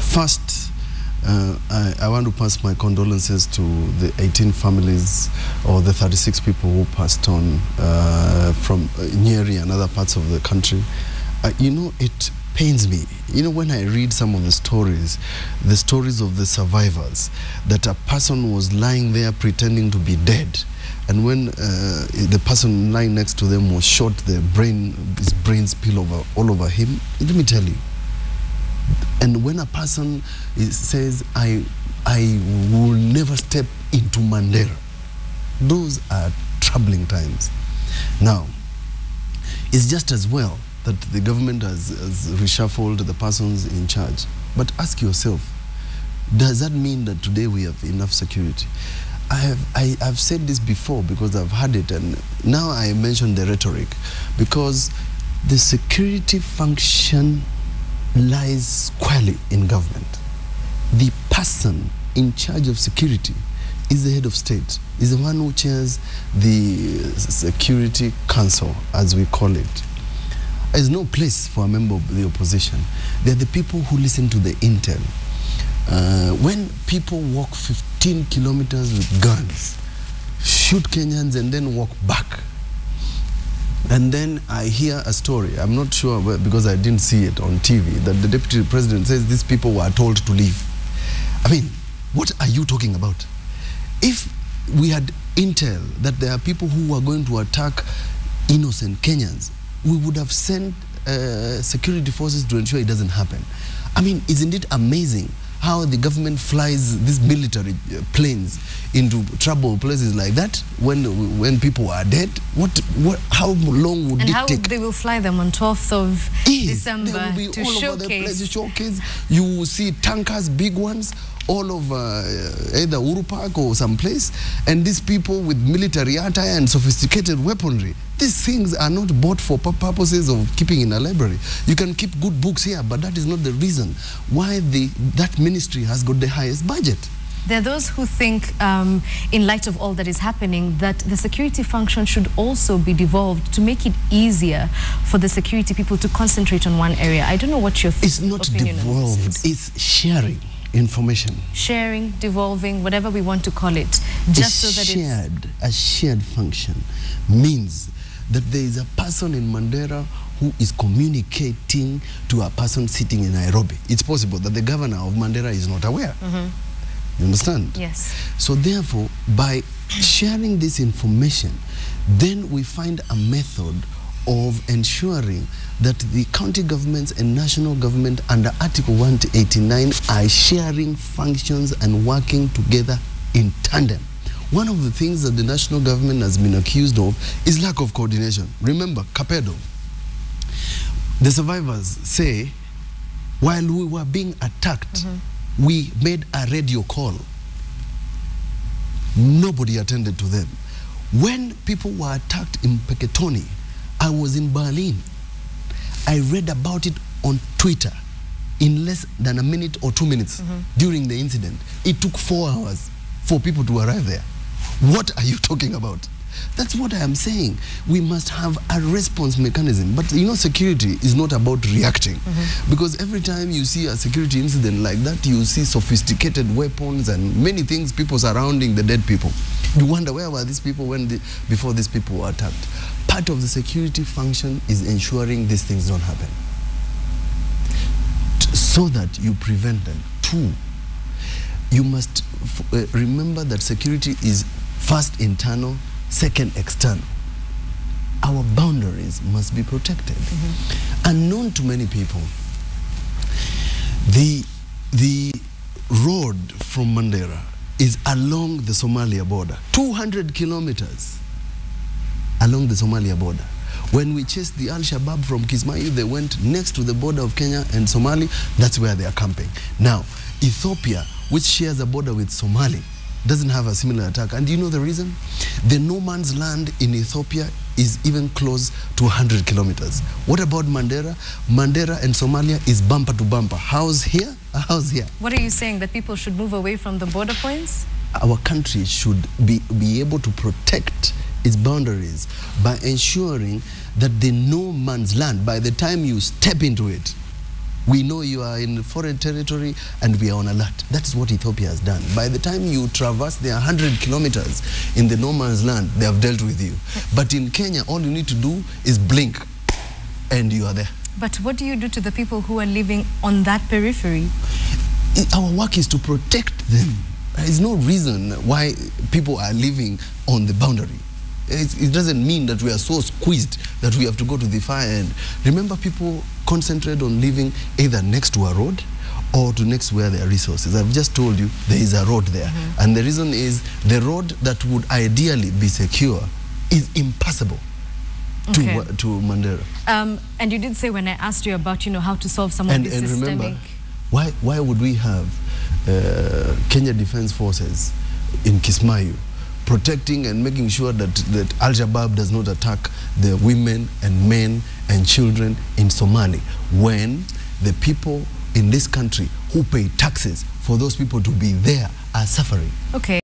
First, I want to pass my condolences to the 18 families or the 36 people who passed on from Nyeri and other parts of the country. You know, it pains me. You know, when I read some of the stories of the survivors, that a person was lying there pretending to be dead, and when the person lying next to them was shot, his brain spilled all over him. Let me tell you. And when a person says, I will never step into Mandera, those are troubling times. Now, it's just as well that the government has reshuffled the persons in charge. But ask yourself, does that mean that today we have enough security? I've said this before because I've had it, and now I mention the rhetoric, because the security function lies squarely in government. The person in charge of security is the head of state, is the one who chairs the Security Council, as we call it. There's no place for a member of the opposition. They're the people who listen to the intel. When people walk 15 kilometers with guns, shoot Kenyans and then walk back, and then I hear a story, I'm not sure because I didn't see it on TV, that the deputy president says these people were told to leave. I mean, what are you talking about? If we had intel that there are people who are going to attack innocent Kenyans, we would have sent security forces to ensure it doesn't happen. I mean, isn't it amazing how the government flies these military planes into trouble places like that when people are dead? How long would it take? And how they will fly them on 12th of December they will be to all showcase. Over the place, showcase. You will see tankers, big ones, all over either Uhuru Park or someplace, and these people with military attire and sophisticated weaponry. These things are not bought for purposes of keeping in a library. You can keep good books here, but that is not the reason why that ministry has got the highest budget. There are those who think, in light of all that is happening, that the security function should also be devolved to make it easier for the security people to concentrate on one area. I don't know what your It's not devolved, it's sharing information. Sharing, devolving, whatever we want to call it. Just so that a shared function means that there is a person in Mandera who is communicating to a person sitting in Nairobi. It's possible that the governor of Mandera is not aware. You understand? Yes. So therefore, by sharing this information, then we find a method of ensuring that the county governments and national government under Article 189 are sharing functions and working together in tandem. One of the things that the national government has been accused of is lack of coordination. Remember, Capedo. The survivors say, while we were being attacked, we made a radio call. Nobody attended to them. When people were attacked in Peketoni, I was in Berlin. I read about it on Twitter in less than a minute or 2 minutes during the incident. It took 4 hours for people to arrive there. What are you talking about? That's what I am saying. We must have a response mechanism. But you know, security is not about reacting. Because every time you see a security incident like that, you see sophisticated weapons and many things, people surrounding the dead people. You wonder, where were these people before these people were attacked? Part of the security function is ensuring these things don't happen, so that you prevent them. 2, you must remember that security is first internal, second external. Our boundaries must be protected. Unknown to many people, the road from Mandera is along the Somalia border, 200 kilometers along the Somalia border. When we chased the Al-Shabaab from Kismayu, they went next to the border of Kenya and Somali. That's where they are camping. Now, Ethiopia, which shares a border with Somali, doesn't have a similar attack. And do you know the reason? The no man's land in Ethiopia is even close to 100 kilometers. What about Mandera? Mandera and Somalia is bumper to bumper. House here, a house here. What are you saying? That people should move away from the border points? Our country should be able to protect its boundaries by ensuring that the no man's land, by the time you step into it, We know you are in foreign territory and we are on alert. That is what Ethiopia has done. By the time you traverse the 100 kilometers in the no man's land, they have dealt with you. But in Kenya, all you need to do is blink and you are there. But what do you do to the people who are living on that periphery? Our work is to protect them. There is no reason why people are living on the boundary. It doesn't mean that we are so squeezed that we have to go to the far end. Remember, people concentrate on living either next to a road or to next where there are resources. I've just told you there is a road there. And the reason is the road that would ideally be secure is impassable to Mandera. And you did say when I asked you about, how to solve some of these systemic... And remember, why would we have Kenya Defense Forces in Kismayu protecting and making sure that Al-Shabaab does not attack the women and men and children in Somali, when the people in this country who pay taxes for those people to be there are suffering? Okay.